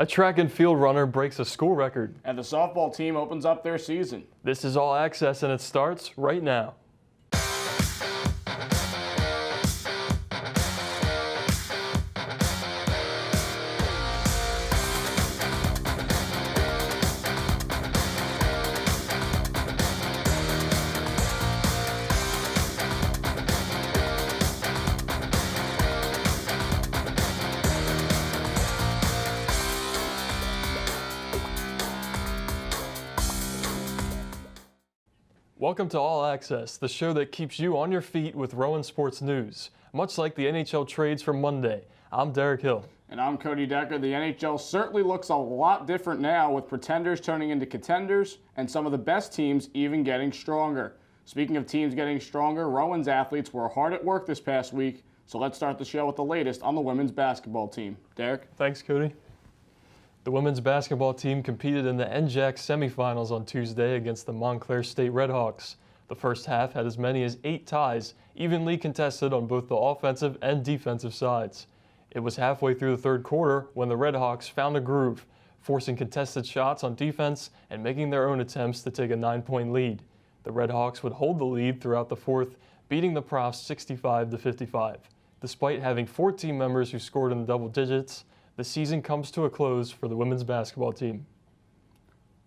A track and field runner breaks a school record. And the softball team opens up their season. This is All Access and it starts right now. Welcome to All Access, the show that keeps you on your feet with Rowan sports news. Much like the NHL trades from Monday, I'm Derek Hill. And I'm Cody Decker. The NHL certainly looks a lot different now, with pretenders turning into contenders and some of the best teams even getting stronger. Speaking of teams getting stronger, Rowan's athletes were hard at work this past week, so let's start the show with the latest on the women's basketball team. Derek? Thanks, Cody. The women's basketball team competed in the NJAC semifinals on Tuesday against the Montclair State Redhawks. The first half had as many as 8 ties, evenly contested on both the offensive and defensive sides. It was halfway through the third quarter when the Redhawks found a groove, forcing contested shots on defense and making their own attempts to take a 9-point lead. The Redhawks would hold the lead throughout the fourth, beating the Profs 65-55. Despite having 4 team members who scored in the double digits, the season comes to a close for the women's basketball team.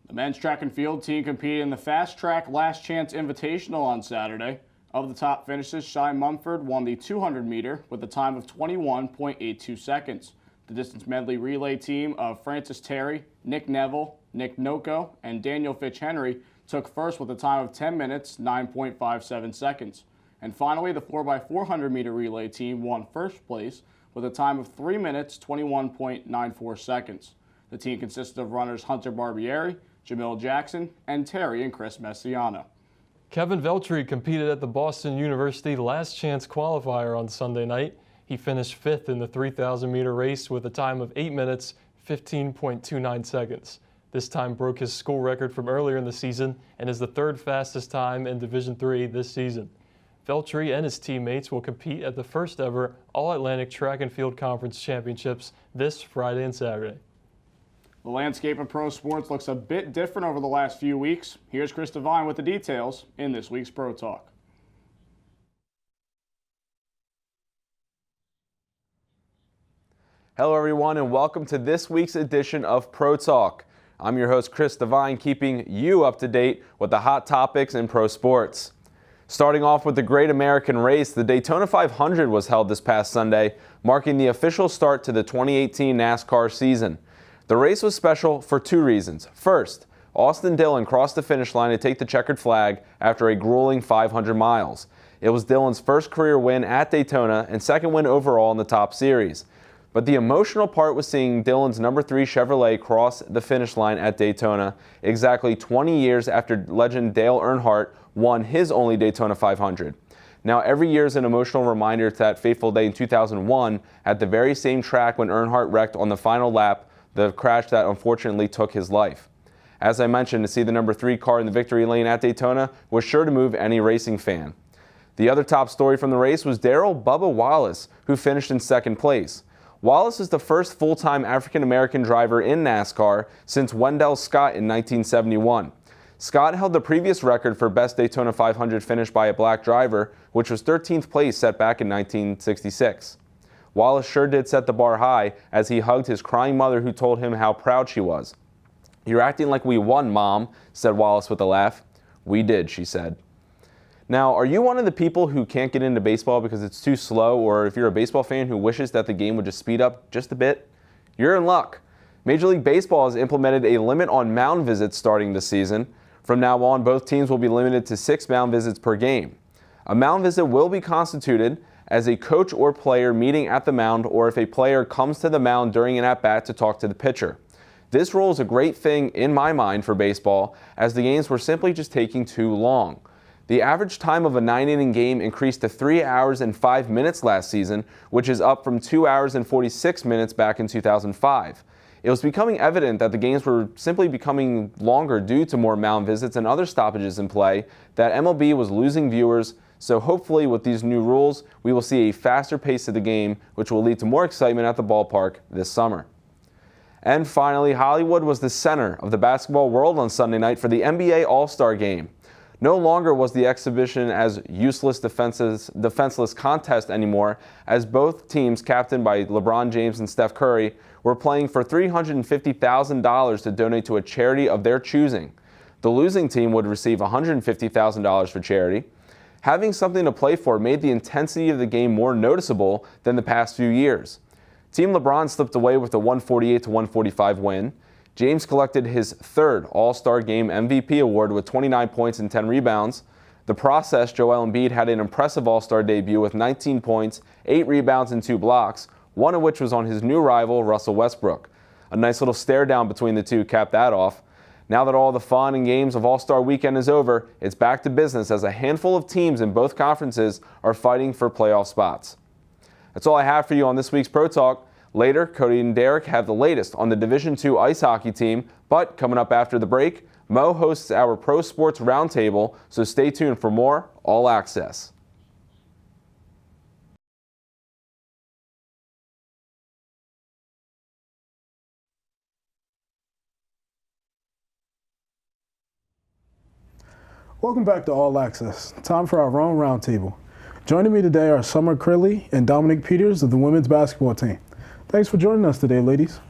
The men's track and field team competed in the Fast Track Last Chance Invitational on Saturday. Of the top finishes, Shy Mumford won the 200 meter with a time of 21.82 seconds. The distance medley relay team of Francis Terry, Nick Neville, Nick Noko, and Daniel Fitch-Henry took first with a time of 10 minutes, 9.57 seconds. And finally, the 4x400 meter relay team won first place with a time of 3 minutes, 21.94 seconds. The team consisted of runners Hunter Barbieri, Jamil Jackson, and Terry and Chris Messiano. Kevin Veltri competed at the Boston University Last Chance qualifier on Sunday night. He finished 5th in the 3,000 meter race with a time of 8 minutes, 15.29 seconds. This time broke his school record from earlier in the season and is the 3rd fastest time in Division III this season. Veltri and his teammates will compete at the first ever All-Atlantic Track and Field Conference Championships this Friday and Saturday. The landscape of pro sports looks a bit different over the last few weeks. Here's Chris Devine with the details in this week's Pro Talk. Hello everyone and welcome to this week's edition of Pro Talk. I'm your host Chris Devine, keeping you up to date with the hot topics in pro sports. Starting off with the Great American Race, the Daytona 500 was held this past Sunday, marking the official start to the 2018 NASCAR season. The race was special for 2 reasons. First, Austin Dillon crossed the finish line to take the checkered flag after a grueling 500 miles. It was Dillon's first career win at Daytona and second win overall in the Top Series. But the emotional part was seeing Dillon's number 3 Chevrolet cross the finish line at Daytona exactly 20 years after legend Dale Earnhardt won his only Daytona 500. Now, every year is an emotional reminder to that fateful day in 2001 at the very same track when Earnhardt wrecked on the final lap, the crash that unfortunately took his life. As I mentioned, to see the number 3 car in the victory lane at Daytona was sure to move any racing fan. The other top story from the race was Darrell Bubba Wallace, who finished in 2nd place. Wallace is the first full-time African-American driver in NASCAR since Wendell Scott in 1971. Scott held the previous record for best Daytona 500 finish by a black driver, which was 13th place set back in 1966. Wallace sure did set the bar high as he hugged his crying mother, who told him how proud she was. "You're acting like we won, Mom," said Wallace with a laugh. "We did," she said. Now, are you one of the people who can't get into baseball because it's too slow, or if you're a baseball fan who wishes that the game would just speed up just a bit? You're in luck. Major League Baseball has implemented a limit on mound visits starting this season. From now on, both teams will be limited to 6 mound visits per game. A mound visit will be constituted as a coach or player meeting at the mound, or if a player comes to the mound during an at-bat to talk to the pitcher. This rule is a great thing in my mind for baseball, as the games were simply just taking too long. The average time of a 9-inning game increased to 3 hours and 5 minutes last season, which is up from 2 hours and 46 minutes back in 2005. It was becoming evident that the games were simply becoming longer due to more mound visits and other stoppages in play, that MLB was losing viewers, so hopefully with these new rules, we will see a faster pace of the game, which will lead to more excitement at the ballpark this summer. And finally, Hollywood was the center of the basketball world on Sunday night for the NBA All-Star Game. No longer was the exhibition as useless defenseless contest anymore, as both teams, captained by LeBron James and Steph Curry, were playing for $350,000 to donate to a charity of their choosing. The losing team would receive $150,000 for charity. Having something to play for made the intensity of the game more noticeable than the past few years. Team LeBron slipped away with a 148-145 win. James collected his third All-Star Game MVP award with 29 points and 10 rebounds. The process, Joel Embiid had an impressive All-Star debut with 19 points, 8 rebounds, and 2 blocks, one of which was on his new rival, Russell Westbrook. A nice little stare down between the two capped that off. Now that all the fun and games of All-Star Weekend is over, it's back to business as a handful of teams in both conferences are fighting for playoff spots. That's all I have for you on this week's Pro Talk. Later, Cody and Derek have the latest on the Division II ice hockey team, but coming up after the break, Mo hosts our Pro Sports Roundtable, so stay tuned for more All Access. Welcome back to All Access. Time for our Rowan Roundtable. Joining me today are Summer Crilly and Dominic Peters of the women's basketball team. Thanks for joining us today, ladies.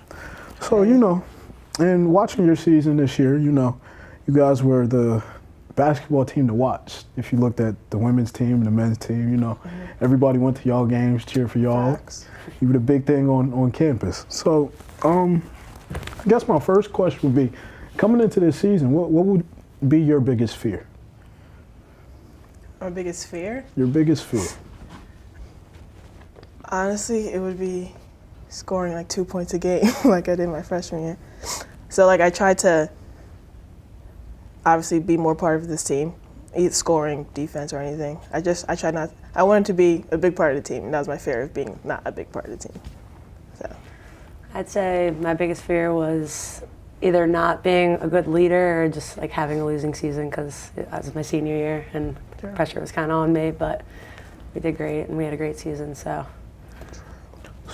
So, in watching your season this year, you guys were the basketball team to watch. If you looked at the women's team and the men's team, everybody went to y'all games, cheered for y'all. Facts. You were the big thing on campus. So, I guess my first question would be, coming into this season, what would be your biggest fear? My biggest fear? Your biggest fear? Honestly, it would be scoring like 2 points a game like I did my freshman year. So I tried to obviously be more part of this team, either scoring, defense, or anything. I tried not, I wanted to be a big part of the team, and that was my fear of being not a big part of the team. So I'd say my biggest fear was either not being a good leader or just like having a losing season, because it was my senior year and pressure was kind of on me, but we did great and we had a great season. So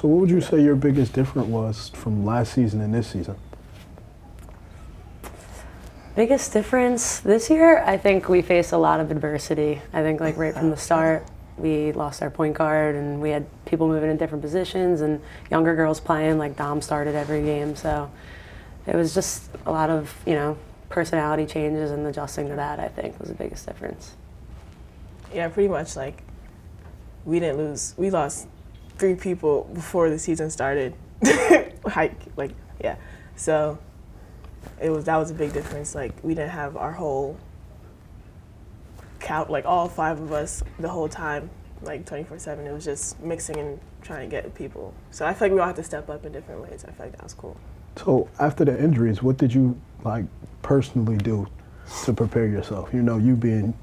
what would you say your biggest difference was from last season and this season? biggest difference this year, I think we faced a lot of adversity. I think like right from the start, we lost our point guard and we had people moving in different positions and younger girls playing, like Dom started every game. So it was just a lot of, personality changes and adjusting to that, I think, was the biggest difference. yeah, pretty much like we didn't lose. We lost 3 people before the season started. So that was a big difference. Like we didn't have our whole count, like all 5 of us the whole time, like 24/7. It was just mixing and trying to get people. So I feel like we all have to step up in different ways. I feel like that was cool. So after the injuries, what did you personally do to prepare yourself? You being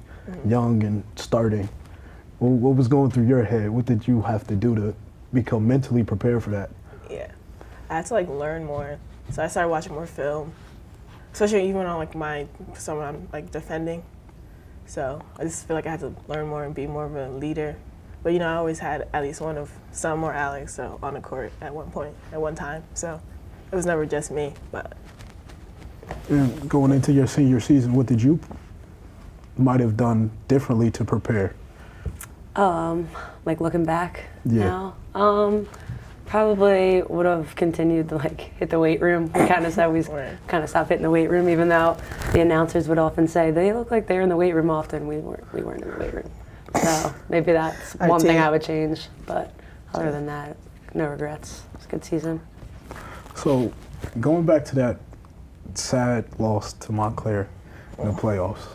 young and starting, what was going through your head? What did you have to do to become mentally prepared for that? Yeah, I had to learn more. So I started watching more film, especially even on someone I'm defending. So I just feel like I had to learn more and be more of a leader. But I always had at least one of Sam or Alex on the court at one time. So it was never just me. But And going into your senior season, what did you might have done differently to prepare? Looking back Yeah. now, probably would have continued to hit the weight room. We kind of said we Right. kind of stopped hitting the weight room, even though the announcers would often say they look like they're in the weight room often. We weren't in the weight room. So maybe that's one thing I would change. But other than that, no regrets. It's a good season. So going back to that sad loss to Montclair in the playoffs,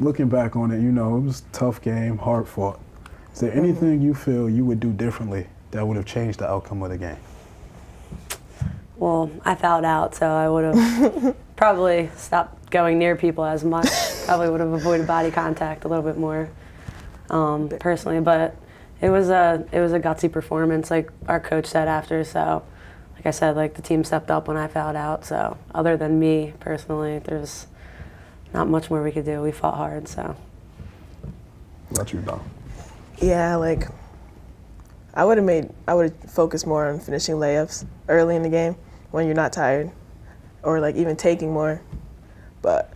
looking back on it, it was a tough game, hard fought. Is there anything you feel you would do differently that would have changed the outcome of the game? Well, I fouled out, so I would have probably stopped going near people as much. Probably would have avoided body contact a little bit more, personally. But it was a gutsy performance, like our coach said after. So, like I said, the team stepped up when I fouled out. So, other than me personally, there's not much more we could do. We fought hard. So. What you done? yeah, I would have focused more on finishing layups early in the game. when you're not tired, or like even taking more. But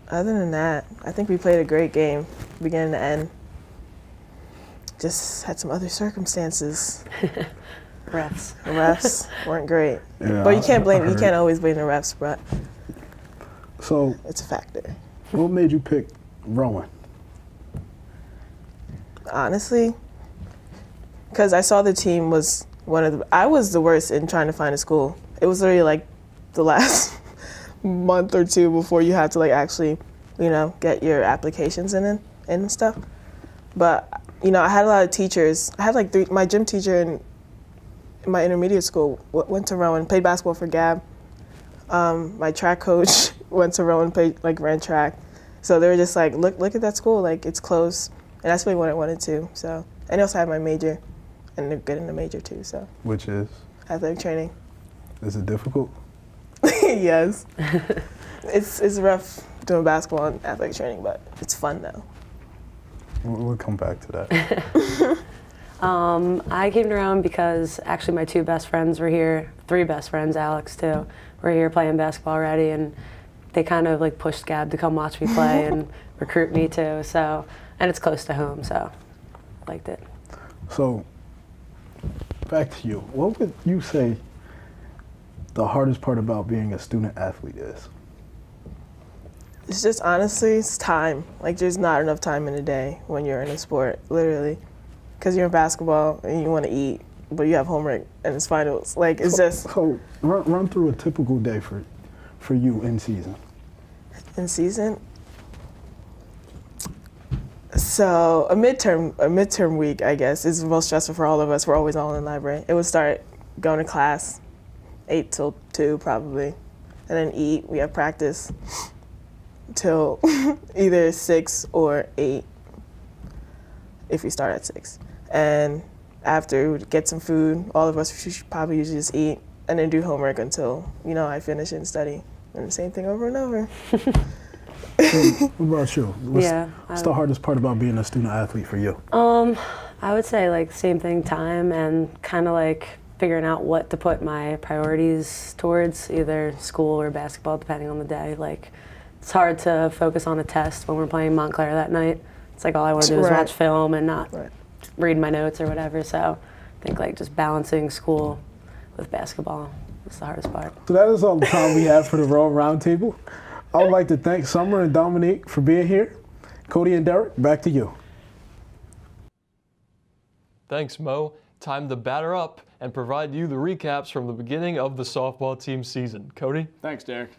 other than that, I think we played a great game, beginning to end. Just had some other circumstances. Refs weren't great. Yeah, But you can't I heard. always blame the refs, but So, it's a factor. what made you pick Rowan? Honestly, because I saw the team was I was the worst in trying to find a school. It was literally like the last month or two before you had to like actually, get your applications in and stuff. But, I had a lot of teachers. I had like my gym teacher in my intermediate school went to Rowan, played basketball for Gab. My track coach went to Rowan, ran track. So they were just like, look at that school, like it's close. And that's really what I wanted to. So, and I also had my major, and they're good in the major too. So, Which is? athletic training. Is it difficult? Yes, it's rough doing basketball and athletic training, but it's fun though. We'll come back to that. I came to Rowan because actually my two best friends were here, three best friends, Alex too, were here playing basketball already, and they kind of like pushed Gab to come watch me play and recruit me too. So, and it's close to home, so liked it. So, back to you. What would you say the hardest part about being a student athlete is? It's just honestly, it's time. Like there's not enough time in a day when you're in a sport, literally, because you're in basketball and you want to eat, but you have homework and it's finals. Like it's just So, run through a typical day for you in season. in season. So a midterm week, I guess, is the most stressful for all of us. We're always all in the library. It would start going to class, 8 till 2 probably, and then eat. We have practice till either 6 or 8 if we start at 6. And after, we'd get some food. All of us should probably usually just eat and then do homework until, I finish and study. And the same thing over and over. What about you? Yeah, What's the hardest part about being a student athlete for you? I would say like same thing, time, and kind of like figuring out what to put my priorities towards, either school or basketball, depending on the day. Like, it's hard to focus on a test when we're playing Montclair that night. It's like all I want to do is Right. watch film and not Right. read my notes or whatever. So I think like just balancing school with basketball is the hardest part. So that is all the time we have for the Rowan Roundtable. I would like to thank Summer and Dominique for being here. Cody and Derek, back to you. Thanks, Mo. Time to batter up and provide you the recaps from the beginning of the softball team season. Cody? Thanks, Derek.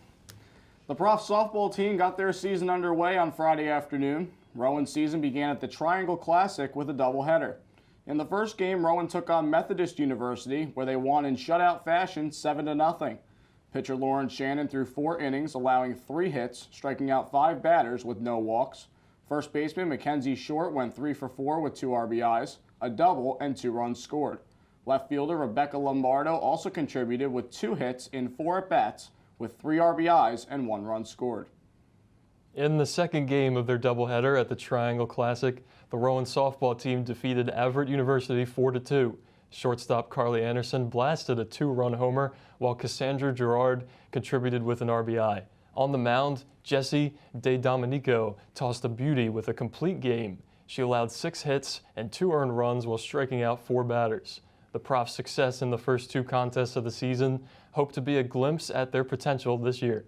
The Prof softball team got their season underway on Friday afternoon. Rowan's season began at the Triangle Classic with a doubleheader. In the first game, Rowan took on Methodist University, where they won in shutout fashion 7-0. Pitcher Lauren Shannon threw 4 innings, allowing 3 hits, striking out 5 batters with no walks. First baseman Mackenzie Short went 3 for 4 with 2 RBIs, a double, and 2 runs scored. Left fielder Rebecca Lombardo also contributed with 2 hits in 4 at-bats, with 3 RBIs and 1 run scored. In the second game of their doubleheader at the Triangle Classic, the Rowan softball team defeated Everett University 4-2. Shortstop Carly Anderson blasted a 2-run homer, while Cassandra Gerard contributed with an RBI. On the mound, Jessie De Domenico tossed a beauty with a complete game. She allowed 6 hits and 2 earned runs while striking out 4 batters. The Profs' success in the first 2 contests of the season hope to be a glimpse at their potential this year.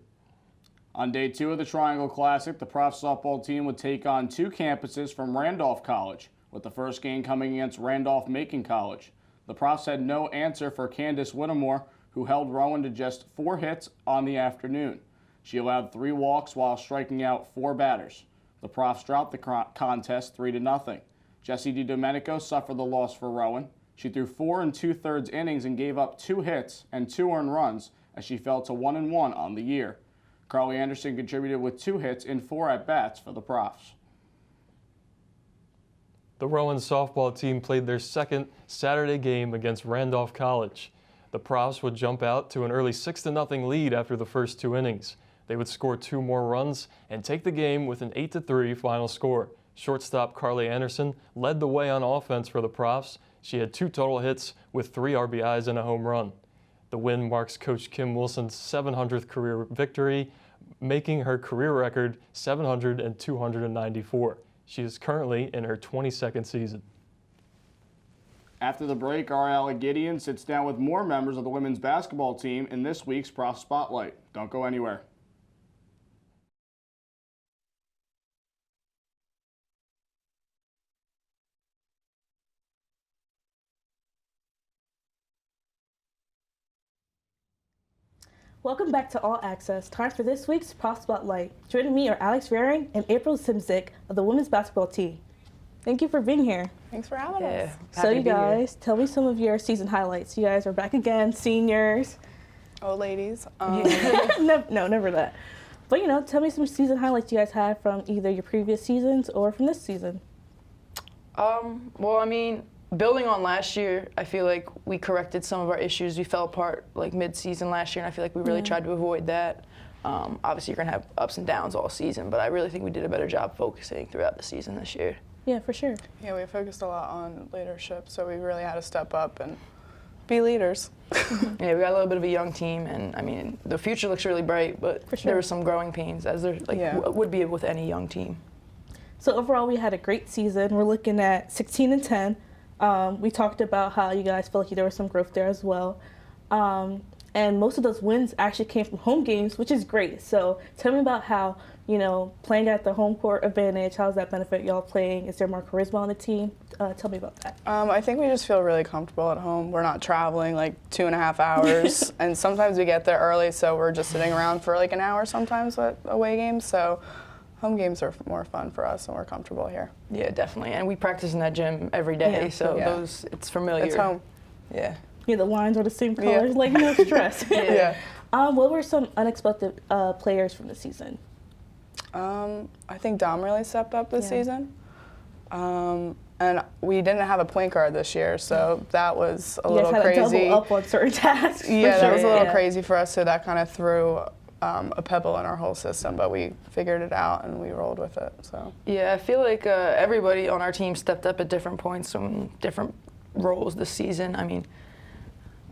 On day 2 of the Triangle Classic, the Prof softball team would take on 2 campuses from Randolph College, with the first game coming against Randolph-Macon College. The Profs had no answer for Candace Whittemore, who held Rowan to just 4 hits on the afternoon. She allowed 3 walks while striking out 4 batters. The Profs dropped the contest 3-0. Jessie DiDomenico suffered the loss for Rowan. She threw 4 2/3 innings and gave up 2 hits and 2 earned runs as she fell to 1-1 on the year. Carly Anderson contributed with 2 hits in 4 at-bats for the Profs. The Rowan softball team played their second Saturday game against Randolph College. The Profs would jump out to an early 6-0 lead after the first 2 innings. They would score 2 more runs and take the game with an 8-3 final score. Shortstop Carly Anderson led the way on offense for the Profs. She had 2 total hits with 3 RBIs and a home run. The win marks Coach Kim Wilson's 700th career victory, making her career record 700 and 294. She is currently in her 22nd season. After the break, Ariella Gideon sits down with more members of the women's basketball team in this week's Prof Spotlight. Don't go anywhere. Welcome back to All Access. Time for this week's Prof Spotlight. Joining me are Alex Raring and April Simzik of the women's basketball team. Thank you for being here. Thanks for having us. So you guys, tell me some of your season highlights. You guys are back again, seniors. Oh, ladies. No, never that. But tell me some season highlights you guys had from either your previous seasons or from this season. Well, I mean, building on last year, I feel like we corrected some of our issues. We fell apart like mid-season last year, and I feel like we really tried to avoid that. Obviously, you're going to have ups and downs all season, but I really think we did a better job focusing throughout the season this year. Yeah, for sure. Yeah, we focused a lot on leadership, so we really had to step up and be leaders. Yeah, we got a little bit of a young team, and I mean, the future looks really bright, but there were some growing pains, as there would be with any young team. So overall, we had a great season. We're looking at 16-10. We talked about how you guys felt like there was some growth there as well. And most of those wins actually came from home games, which is great. So tell me about how, playing at the home court advantage, how does that benefit y'all playing? Is there more charisma on the team? Tell me about that. I think we just feel really comfortable at home. We're not traveling like 2.5 hours, and sometimes we get there early, so we're just sitting around for like an hour sometimes at away games. So home games are more fun for us, and we're comfortable here. Yeah, definitely. And we practice in that gym every day, it's familiar. It's home. Yeah. Yeah, the lines are the same colors, like no stress. What were some unexpected players from the season? I think Dom really stepped up this season. And we didn't have a point guard this year, so that was a little crazy. You guys had to double up on certain tasks. That was a little crazy for us, so that kind of threw a pebble in our whole system, but we figured it out and we rolled with it. So yeah, I feel like everybody on our team stepped up at different points from different roles this season. I mean,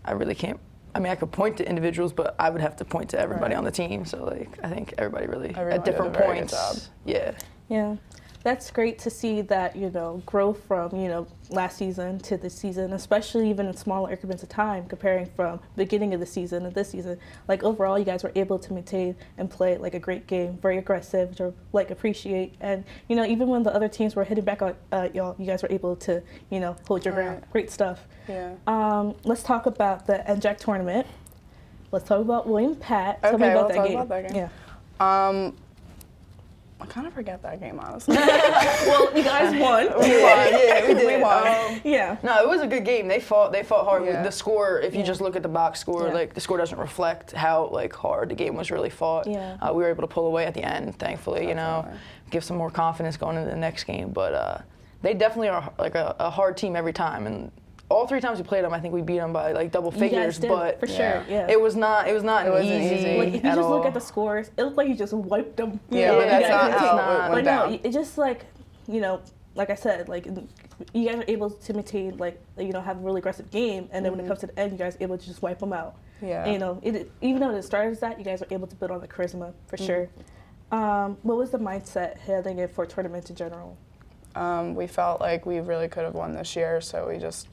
I really can't. I mean, I could point to individuals, but I would have to point to everybody on the team. So I think everybody really at different points. Yeah. That's great to see that, growth from, last season to this season, especially even in smaller increments of time, comparing from beginning of the season to this season. Like, overall, you guys were able to maintain and play, like, a great game, very aggressive, to, like, appreciate. And, even when the other teams were hitting back on y'all, you guys were able to, hold your ground. Great stuff. Yeah. Let's talk about the NJAC tournament. Let's talk about William Pat. Tell me about that game. Yeah. I kind of forget that game, honestly. Well, you guys won. We won. Yeah, we did. We won. No, it was a good game. They fought hard. Yeah. The score, if you just look at the box score, like the score doesn't reflect how hard the game was really fought. Yeah. We were able to pull away at the end, thankfully. Give some more confidence going into the next game. But they definitely are a hard team every time. And all 3 times we played them, I think we beat them by double figures. But for sure, it was not easy. Like, if you just look at the scores, it looked like you just wiped them. Yeah, but that's not how it went down. No, it just like I said, you guys are able to maintain have a really aggressive game, and then when it comes to the end, you guys are able to just wipe them out. Yeah. And, even though it started as that, you guys are able to build on the charisma for sure. What was the mindset heading in for tournaments in general? We felt like we really could have won this year, so we just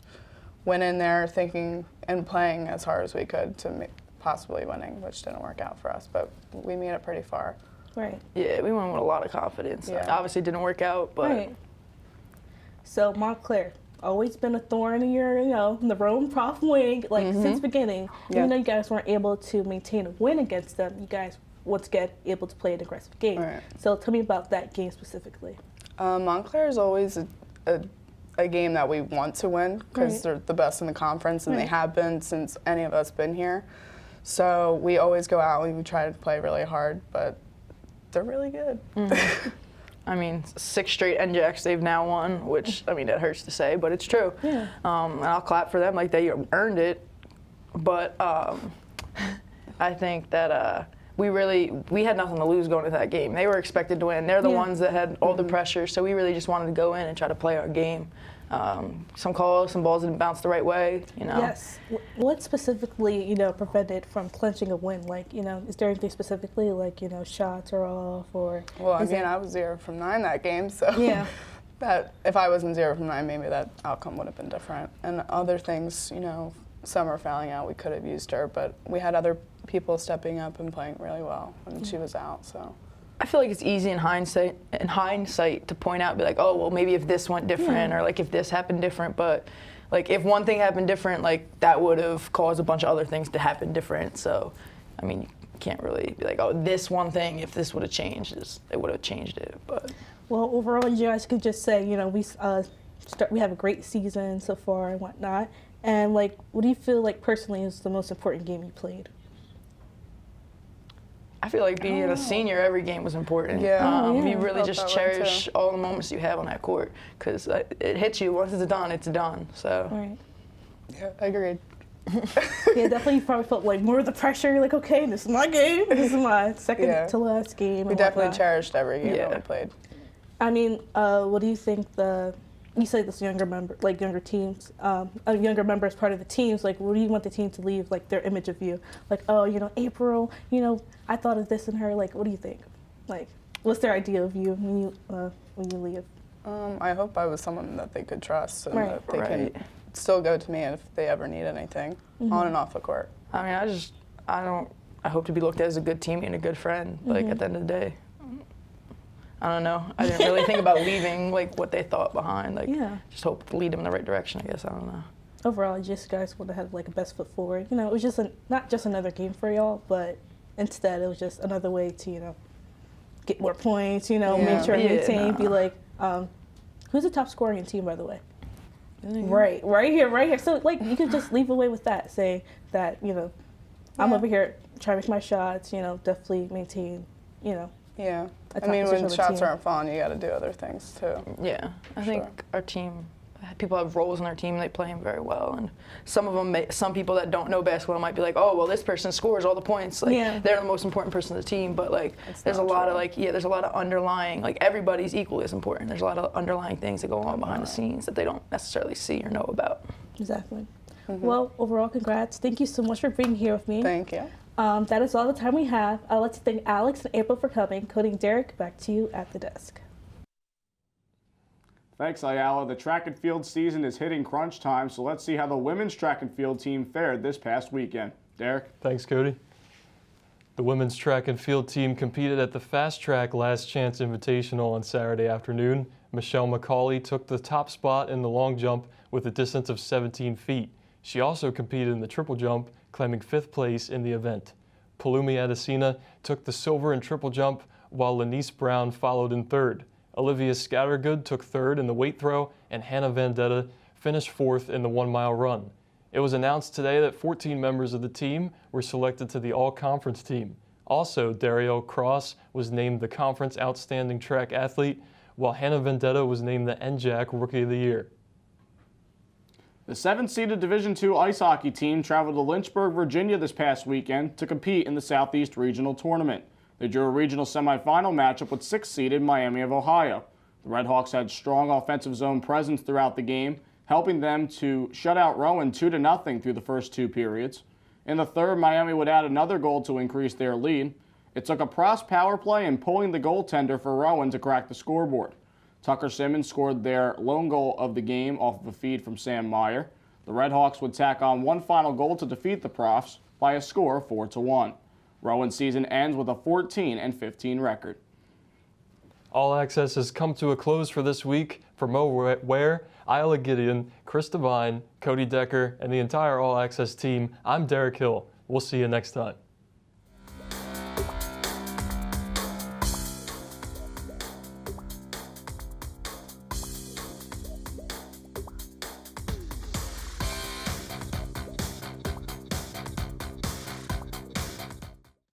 went in there thinking and playing as hard as we could to possibly winning, which didn't work out for us, but we made it pretty far. Right. Yeah, we went with a lot of confidence. Yeah. Obviously it didn't work out, but. Right. So Montclair, always been a thorn in your, in the Rowan Prof wing, since beginning. Even though you guys weren't able to maintain a win against them, you guys, once again, able to play an aggressive game. Right. So tell me about that game specifically. Montclair is always a game that we want to win because they're the best in the conference, and they have been since any of us been here. So we always go out and we try to play really hard, but they're really good. I mean, 6 straight NJACs they've now won, which, I mean, it hurts to say, but it's true. Yeah. And I'll clap for them, they earned it. But I think that we had nothing to lose going into that game. They were expected to win. They're the ones that had all the pressure, so we really just wanted to go in and try to play our game. Some calls, some balls didn't bounce the right way, you know. Yes. What specifically, prevented from clinching a win? Like, is there anything specifically, like, shots are off or? Well, I was 0 from 9 that game, so Yeah. that if I wasn't 0 from 9, maybe that outcome would have been different. And other things, Summer fouling out, we could have used her, but we had other people stepping up and playing really well when she was out. So I feel like it's easy in hindsight to point out, be like, oh, well, maybe if this went different, or like if this happened different. But like if one thing happened different, like that would have caused a bunch of other things to happen different. So, I mean, you can't really be like, oh, this one thing, if this would have changed, it would have changed it. But well, overall, you guys could just say, we have a great season so far and whatnot. And like, what do you feel like personally is the most important game you played? I feel like being a senior, every game was important. Yeah. You really Felt just that way, cherish too. all the moments you have on that court because it hits you. Once it's done, it's done. So. Right. yeah, agreed. Yeah, definitely. You probably felt like more of the pressure. You're like, okay, this is my game. This is my second to last game. We and definitely whatnot. cherished every game that we played. I mean, what do you think you say this younger teams, a younger member as part of the teams, like, what do you want the team to leave, like, their image of you? Like, oh, April, I thought of this in her. Like, what do you think? Like, what's their idea of you when you leave? I hope I was someone that they could trust and Right. that they can still go to me if they ever need anything on and off the court. I mean, I hope to be looked at as a good teammate and a good friend, like, at the end of the day. I don't know. I didn't really think about leaving, like, what they thought behind. Like, just hope to lead them in the right direction, I guess. I don't know. Overall, just guys would have had, like, a best foot forward. It was just not just another game for y'all, but instead it was just another way to, get more points, make sure maintain, be like, who's the top scorer on your team, by the way? Right here. So, like, you could just leave away with that, say that, I'm over here trying to make my shots, definitely maintain, Yeah. a I mean, top when position on the shots team. aren't falling, you got to do other things, too. Yeah, I think our team, people have roles in our team, they play them very well. And some of them, some people that don't know basketball might be like, oh, well, this person scores all the points. Like, they're the most important person on the team. But, like, there's a lot of, there's a lot of underlying, like, everybody's equally as important. There's a lot of underlying things that go on behind the scenes that they don't necessarily see or know about. Exactly. Well, overall, congrats. Thank you so much for being here with me. Thank you. That is all the time we have. I'd like to thank Alex and April for coming. Cody and Derek, back to you at the desk. Thanks, Ayala. The track and field season is hitting crunch time, so let's see how the women's track and field team fared this past weekend. Derek? Thanks, Cody. The women's track and field team competed at the Fast Track Last Chance Invitational on Saturday afternoon. Michelle McCauley took the top spot in the long jump with a distance of 17 feet. She also competed in the triple jump, claiming 5th place in the event. Palumi Adesina took the silver in triple jump, while Lanice Brown followed in 3rd. Olivia Scattergood took 3rd in the weight throw, and Hannah Vendetta finished 4th in the 1-mile run. It was announced today that 14 members of the team were selected to the all-conference team. Also, Dario Cross was named the conference outstanding track athlete, while Hannah Vendetta was named the NJAC Rookie of the Year. The 7th-seeded Division II ice hockey team traveled to Lynchburg, Virginia this past weekend to compete in the Southeast Regional Tournament. They drew a regional semifinal matchup with 6th-seeded Miami of Ohio. The Redhawks had strong offensive zone presence throughout the game, helping them to shut out Rowan 2-0 through the first 2 periods. In the third, Miami would add another goal to increase their lead. It took a Prost power play and pulling the goaltender for Rowan to crack the scoreboard. Tucker Simmons scored their lone goal of the game off of a feed from Sam Meyer. The Redhawks would tack on one final goal to defeat the Profs by a score of 4-1. Rowan's season ends with a 14-15 record. All Access has come to a close for this week. For Mo Ware, Isla Gideon, Chris Devine, Cody Decker, and the entire All Access team, I'm Derek Hill. We'll see you next time.